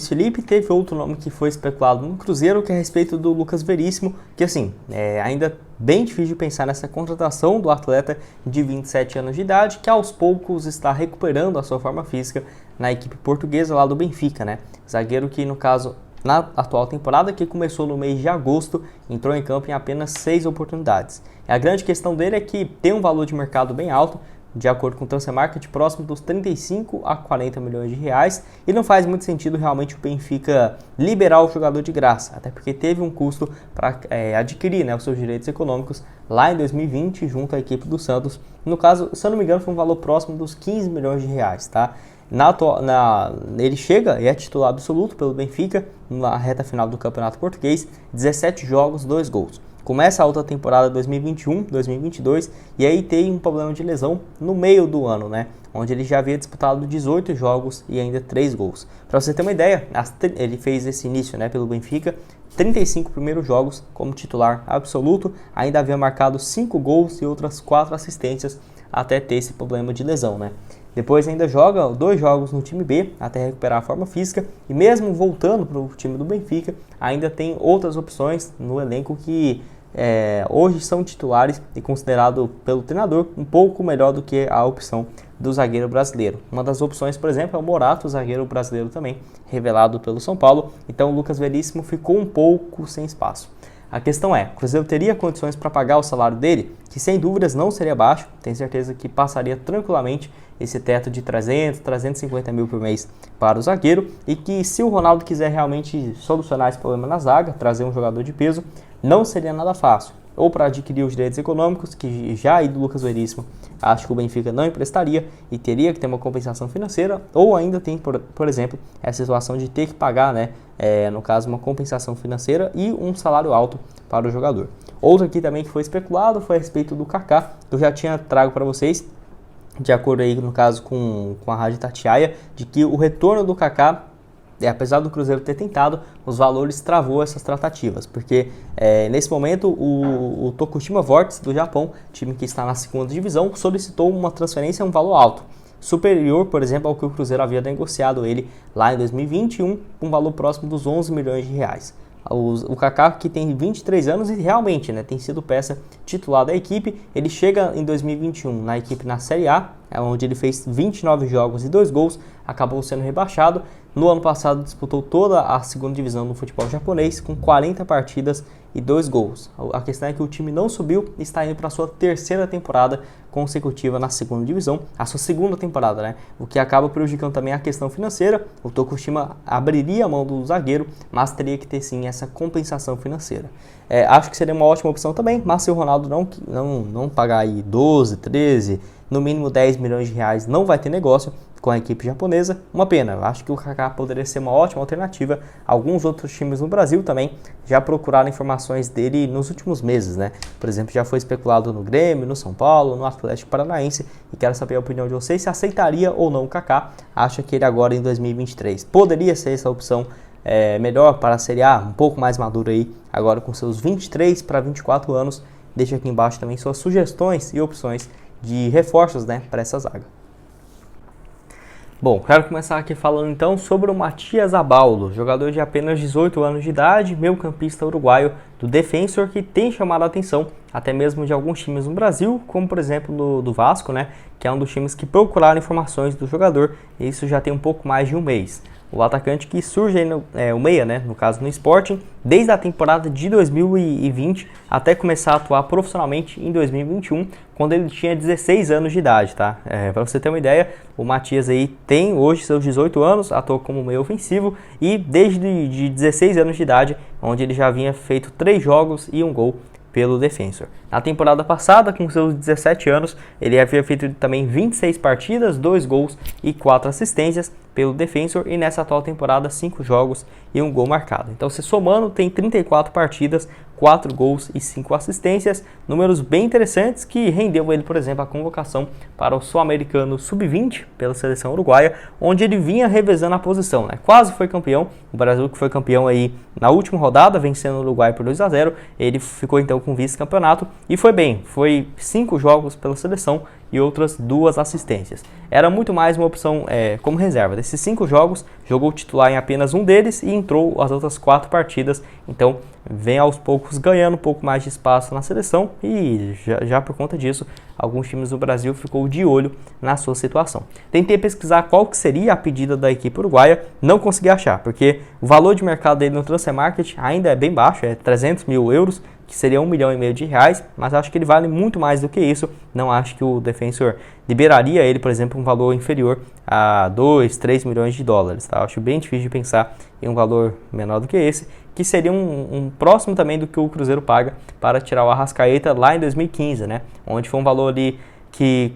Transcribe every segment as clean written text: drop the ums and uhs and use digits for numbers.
Felipe, teve outro nome que foi especulado no Cruzeiro, que é a respeito do Lucas Veríssimo, que assim, é ainda bem difícil de pensar nessa contratação do atleta de 27 anos de idade, que aos poucos está recuperando a sua forma física na equipe portuguesa lá do Benfica, né? Zagueiro que, no caso, na atual temporada, que começou no mês de agosto, entrou em campo em apenas 6 oportunidades. E a grande questão dele é que tem um valor de mercado bem alto, de acordo com o Transfermarkt, próximo dos 35 a 40 milhões de reais, e não faz muito sentido realmente o Benfica liberar o jogador de graça, até porque teve um custo para adquirir, né, os seus direitos econômicos lá em 2020 junto à equipe do Santos. No caso, se eu não me engano, foi um valor próximo dos 15 milhões de reais, tá? Ele chega e é titular absoluto pelo Benfica na reta final do Campeonato Português, 17 jogos, 2 gols. Começa a outra temporada 2021-2022 e aí tem um problema de lesão no meio do ano, né? Onde ele já havia disputado 18 jogos e ainda 3 gols. Para você ter uma ideia, ele fez esse início, né, pelo Benfica, 35 primeiros jogos como titular absoluto, ainda havia marcado 5 gols e outras 4 assistências até ter esse problema de lesão, né? Depois ainda joga 2 jogos no time B até recuperar a forma física e mesmo voltando para o time do Benfica, ainda tem outras opções no elenco que hoje são titulares e considerado pelo treinador um pouco melhor do que a opção do zagueiro brasileiro. Uma das opções, por exemplo, é o Morato, zagueiro brasileiro também, revelado pelo São Paulo. Então o Lucas Veríssimo ficou um pouco sem espaço. A questão é, o Cruzeiro teria condições para pagar o salário dele, que sem dúvidas não seria baixo, tenho certeza que passaria tranquilamente esse teto de 300, 350 mil por mês para o zagueiro, e que se o Ronaldo quiser realmente solucionar esse problema na zaga, trazer um jogador de peso, não seria nada fácil. Ou para adquirir os direitos econômicos, que já aí do Lucas Veríssimo, acho que o Benfica não emprestaria e teria que ter uma compensação financeira, ou ainda tem, por exemplo, essa situação de ter que pagar, né, no caso, uma compensação financeira e um salário alto para o jogador. Outro aqui também que foi especulado foi a respeito do Kaká, que eu já tinha trago para vocês, de acordo aí, no caso, com a Rádio Itatiaia, de que o retorno do Kaká, apesar do Cruzeiro ter tentado, os valores travou essas tratativas, porque nesse momento o Tokushima Vortis do Japão, time que está na segunda divisão, solicitou uma transferência a um valor alto, superior, por exemplo, ao que o Cruzeiro havia negociado ele lá em 2021, com um valor próximo dos 11 milhões de reais. O Kaká, que tem 23 anos e realmente, né, tem sido peça titular da equipe, ele chega em 2021 na equipe na Série A, onde ele fez 29 jogos e 2 gols, acabou sendo rebaixado. No ano passado disputou toda a segunda divisão no futebol japonês com 40 partidas e 2 gols. A questão é que o time não subiu e está indo para a sua terceira temporada consecutiva na segunda divisão, a sua segunda temporada, né? O que acaba prejudicando também a questão financeira. O Tokushima abriria a mão do zagueiro, mas teria que ter sim essa compensação financeira. Acho que seria uma ótima opção também, mas se o Ronaldo não pagar aí 12, 13, no mínimo 10 milhões de reais, não vai ter negócio com a equipe japonesa. Uma pena, eu acho que o Kaká poderia ser uma ótima alternativa. Alguns outros times no Brasil também já procuraram informações dele nos últimos meses, né? Por exemplo, já foi especulado no Grêmio, no São Paulo, no Atlético Paranaense, e quero saber a opinião de vocês, se aceitaria ou não o Kaká. Acha que ele agora em 2023 poderia ser essa opção melhor para a Série A, um pouco mais maduro aí, agora com seus 23 para 24 anos. Deixa aqui embaixo também suas sugestões e opções de reforços, né, para essa zaga. Bom, quero começar aqui falando então sobre o Matias Abaldo, jogador de apenas 18 anos de idade, meio-campista uruguaio do Defensor, que tem chamado a atenção até mesmo de alguns times no Brasil, como por exemplo do Vasco, né, que é um dos times que procuraram informações do jogador, e isso já tem um pouco mais de um mês. O atacante que surge aí o meia, né, no caso no Sporting, desde a temporada de 2020 até começar a atuar profissionalmente em 2021, quando ele tinha 16 anos de idade, tá? Para você ter uma ideia, o Matias aí tem hoje seus 18 anos, atua como meio ofensivo e desde de 16 anos de idade, onde ele já havia feito 3 jogos e 1 gol pelo Defensor. Na temporada passada, com seus 17 anos, ele havia feito também 26 partidas, 2 gols e 4 assistências pelo Defensor, e nessa atual temporada 5 jogos e 1 gol marcado. Então, se somando, tem 34 partidas, 4 gols e 5 assistências, números bem interessantes que rendeu ele, por exemplo, a convocação para o Sul-Americano Sub-20 pela seleção uruguaia, onde ele vinha revezando a posição, né? Quase foi campeão, o Brasil que foi campeão aí na última rodada, vencendo o Uruguai por 2-0, ele ficou então com vice-campeonato e foi bem, foi 5 jogos pela seleção e outras 2 assistências. Era muito mais uma opção como reserva. Desses 5 jogos, jogou titular em apenas um deles e entrou as outras 4 partidas. Então, vem aos poucos ganhando um pouco mais de espaço na seleção e já por conta disso, alguns times do Brasil ficou de olho na sua situação. Tentei pesquisar qual que seria a pedida da equipe uruguaia, não consegui achar, porque o valor de mercado dele no Transfer Market ainda é bem baixo, é 300 mil euros, que seria R$1,5 milhão, mas acho que ele vale muito mais do que isso. Não acho que o Defensor liberaria ele, por exemplo, um valor inferior a 2, 3 milhões de dólares. Tá? Acho bem difícil de pensar em um valor menor do que esse, que seria um próximo também do que o Cruzeiro paga para tirar o Arrascaeta lá em 2015, né? Onde foi um valor ali que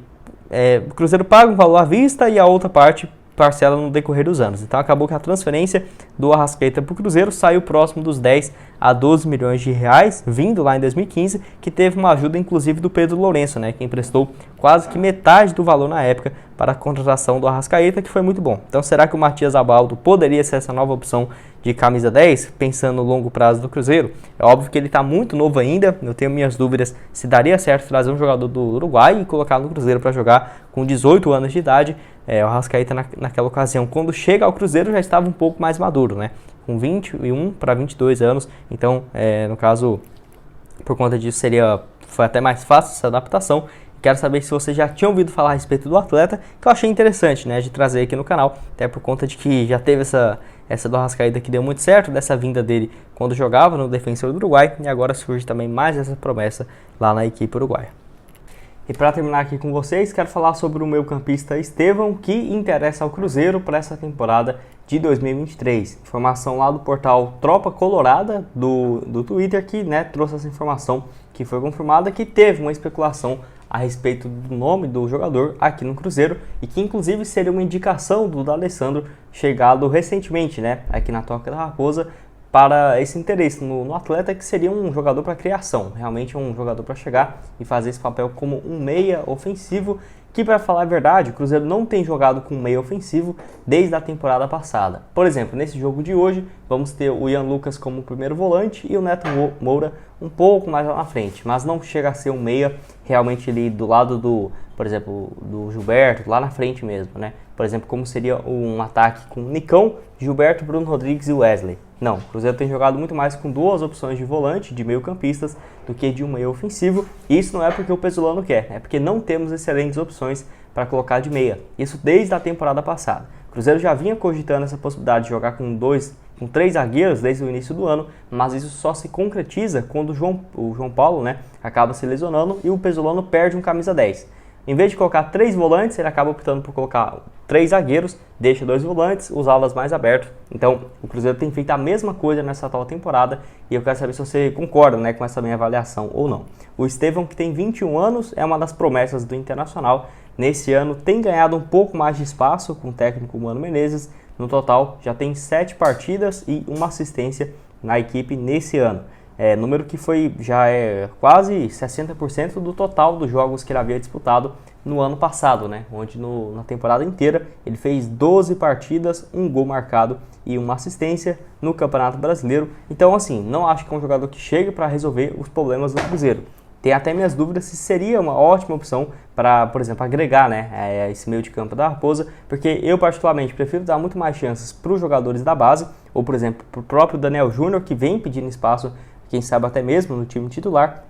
o Cruzeiro paga um valor à vista e a outra parte parcela no decorrer dos anos. Então acabou que a transferência do Arrascaeta para o Cruzeiro saiu próximo dos 10 a 12 milhões de reais, vindo lá em 2015, que teve uma ajuda inclusive do Pedro Lourenço, né, que emprestou quase que metade do valor na época para a contratação do Arrascaeta, que foi muito bom. Então será que o Matias Abaldo poderia ser essa nova opção de camisa 10, pensando no longo prazo do Cruzeiro? É óbvio que ele está muito novo ainda, eu tenho minhas dúvidas se daria certo trazer um jogador do Uruguai e colocar no Cruzeiro para jogar com 18 anos de idade. O Arrascaeta naquela ocasião, quando chega ao Cruzeiro, já estava um pouco mais maduro, né? Com 21 para 22 anos, então, no caso, por conta disso, foi até mais fácil essa adaptação. Quero saber se você já tinha ouvido falar a respeito do atleta, que eu achei interessante, né, de trazer aqui no canal, até por conta de que já teve essa do Arrascaeta que deu muito certo, dessa vinda dele quando jogava no Defensor do Uruguai, e agora surge também mais essa promessa lá na equipe uruguaia. E para terminar aqui com vocês, quero falar sobre o meio-campista Estevão, que interessa ao Cruzeiro para essa temporada de 2023. Informação lá do portal Tropa Colorada do Twitter, que trouxe essa informação que foi confirmada, que teve uma especulação a respeito do nome do jogador aqui no Cruzeiro e que inclusive seria uma indicação do D'Alessandro, chegado recentemente, aqui na Toca da Raposa, para esse interesse no atleta, que seria um jogador para criação, realmente um jogador para chegar e fazer esse papel como um meia ofensivo, que, para falar a verdade, o Cruzeiro não tem jogado com meia ofensivo desde a temporada passada. Por exemplo, nesse jogo de hoje, vamos ter o Ian Lucas como primeiro volante e o Neto Moura um pouco mais lá na frente, mas não chega a ser um meia realmente ali do lado por exemplo, do Gilberto, lá na frente mesmo, Por exemplo, como seria um ataque com Nicão, Gilberto, Bruno Rodrigues e Wesley. Não, o Cruzeiro tem jogado muito mais com 2 opções de volante, de meio-campistas, do que de um meio ofensivo. E isso não é porque o Pesolano quer, é porque não temos excelentes opções para colocar de meia. Isso desde a temporada passada. O Cruzeiro já vinha cogitando essa possibilidade de jogar com 3 zagueiros desde o início do ano, mas isso só se concretiza quando o João Paulo acaba se lesionando e o Pesolano perde um camisa 10. Em vez de colocar 3 volantes, ele acaba optando por colocar 3 zagueiros, deixa 2 volantes, os alas mais abertos. Então, o Cruzeiro tem feito a mesma coisa nessa atual temporada e eu quero saber se você concorda com essa minha avaliação ou não. O Estevão, que tem 21 anos, é uma das promessas do Internacional. Nesse ano, tem ganhado um pouco mais de espaço com o técnico Mano Menezes. No total, já tem 7 partidas e 1 assistência na equipe nesse ano. Número que já é quase 60% do total dos jogos que ele havia disputado no ano passado, onde na temporada inteira ele fez 12 partidas, 1 gol marcado e 1 assistência no Campeonato Brasileiro. Então, assim, não acho que é um jogador que chegue para resolver os problemas do Cruzeiro. Tem até minhas dúvidas se seria uma ótima opção para, por exemplo, agregar esse meio de campo da Raposa, porque eu particularmente prefiro dar muito mais chances para os jogadores da base, ou por exemplo, para o próprio Daniel Júnior, que vem pedindo espaço, quem sabe até mesmo no time titular,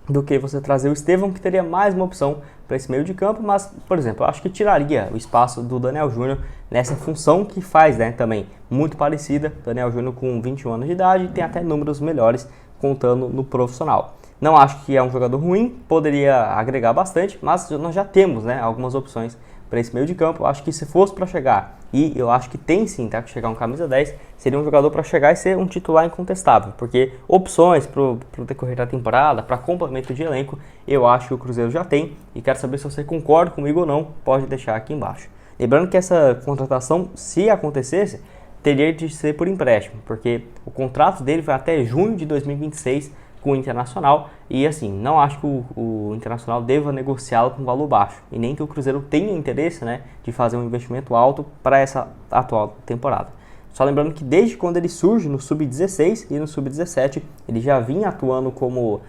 do que você trazer o Estevão, que teria mais uma opção para esse meio de campo, mas, por exemplo, eu acho que tiraria o espaço do Daniel Júnior nessa função que faz também muito parecida. Daniel Júnior com 21 anos de idade tem até números melhores contando no profissional. Não acho que é um jogador ruim, poderia agregar bastante, mas nós já temos algumas opções para esse meio de campo. Eu acho que se fosse para chegar, e eu acho que tem sim, que chegar um camisa 10, seria um jogador para chegar e ser um titular incontestável, porque opções para o decorrer da temporada, para complemento de elenco, eu acho que o Cruzeiro já tem, e quero saber se você concorda comigo ou não, pode deixar aqui embaixo. Lembrando que essa contratação, se acontecesse, teria de ser por empréstimo, porque o contrato dele vai até junho de 2026, com o Internacional, e assim, não acho que o Internacional deva negociá-lo com valor baixo, e nem que o Cruzeiro tenha interesse de fazer um investimento alto para essa atual temporada. Só lembrando que desde quando ele surge no Sub-16 e no Sub-17, ele já vinha atuando como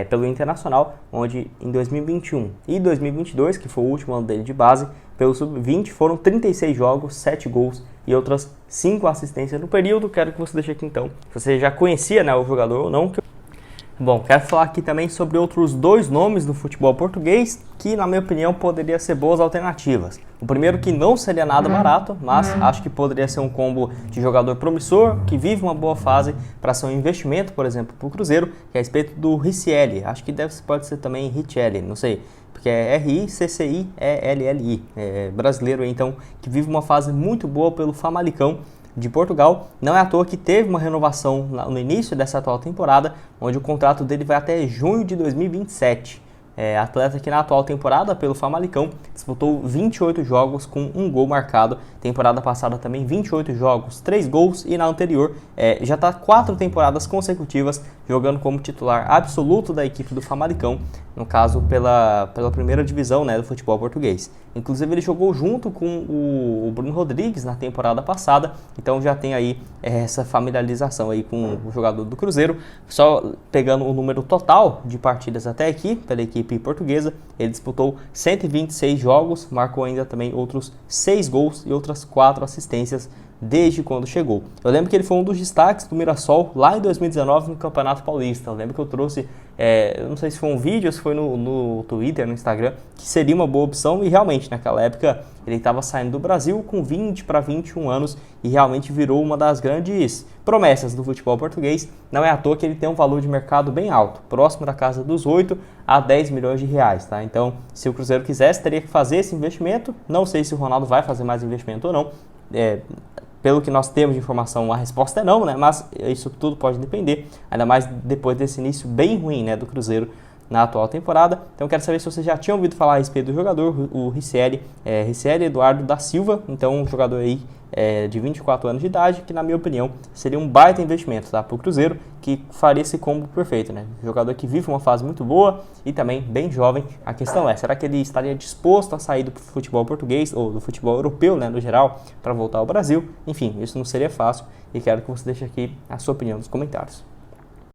pelo Internacional, onde em 2021 e 2022, que foi o último ano dele de base, pelo Sub-20 foram 36 jogos, 7 gols e outras 5 assistências no período. Quero que você deixe aqui então, se você já conhecia, né, o jogador ou não. Bom, quero falar aqui também sobre outros 2 nomes do futebol português que, na minha opinião, poderiam ser boas alternativas. O primeiro que não seria nada barato, mas acho que poderia ser um combo de jogador promissor, que vive uma boa fase para ser um investimento, por exemplo, para o Cruzeiro, que é a respeito do Riccielli. Acho que pode ser também Riccielli, não sei, porque é R-I-C-C-I-E-L-L-I, é brasileiro então, que vive uma fase muito boa pelo Famalicão de Portugal. Não é à toa que teve uma renovação no início dessa atual temporada, onde o contrato dele vai até junho de 2027. Atleta que na atual temporada pelo Famalicão disputou 28 jogos com 1 gol marcado. Temporada passada também 28 jogos, 3 gols, e na anterior já está 4 temporadas consecutivas jogando como titular absoluto da equipe do Famalicão, no caso pela primeira divisão, né, do futebol português. Inclusive ele jogou junto com o Bruno Rodrigues na temporada passada, então já tem aí essa familiarização aí com o jogador do Cruzeiro. Só pegando o número total de partidas até aqui pela equipe portuguesa, ele disputou 126 jogos, marcou ainda também outros 6 gols e outras 4 assistências desde quando chegou. Eu lembro que ele foi um dos destaques do Mirassol lá em 2019 no Campeonato Paulista. Eu lembro que eu trouxe, eu não sei se foi um vídeo ou se foi no Twitter, no Instagram, que seria uma boa opção, e realmente naquela época ele estava saindo do Brasil com 20 para 21 anos e realmente virou uma das grandes promessas do futebol português. Não é à toa que ele tem um valor de mercado bem alto, próximo da casa dos 8 a 10 milhões de reais, tá? Então, se o Cruzeiro quisesse, teria que fazer esse investimento. Não sei se o Ronaldo vai fazer mais investimento ou não. Pelo que nós temos de informação, a resposta é não, né? Mas isso tudo pode depender, ainda mais depois desse início bem ruim, né, do Cruzeiro na atual temporada. Então quero saber se você já tinha ouvido falar a respeito do jogador, o Riccielli Eduardo da Silva. Então um jogador aí de 24 anos de idade, que na minha opinião seria um baita investimento, tá, para o Cruzeiro, que faria esse combo perfeito, né? Jogador que vive uma fase muito boa e também bem jovem. A questão é, será que ele estaria disposto a sair do futebol português ou do futebol europeu, né, no geral, para voltar ao Brasil? Enfim, isso não seria fácil, e quero que você deixe aqui a sua opinião nos comentários.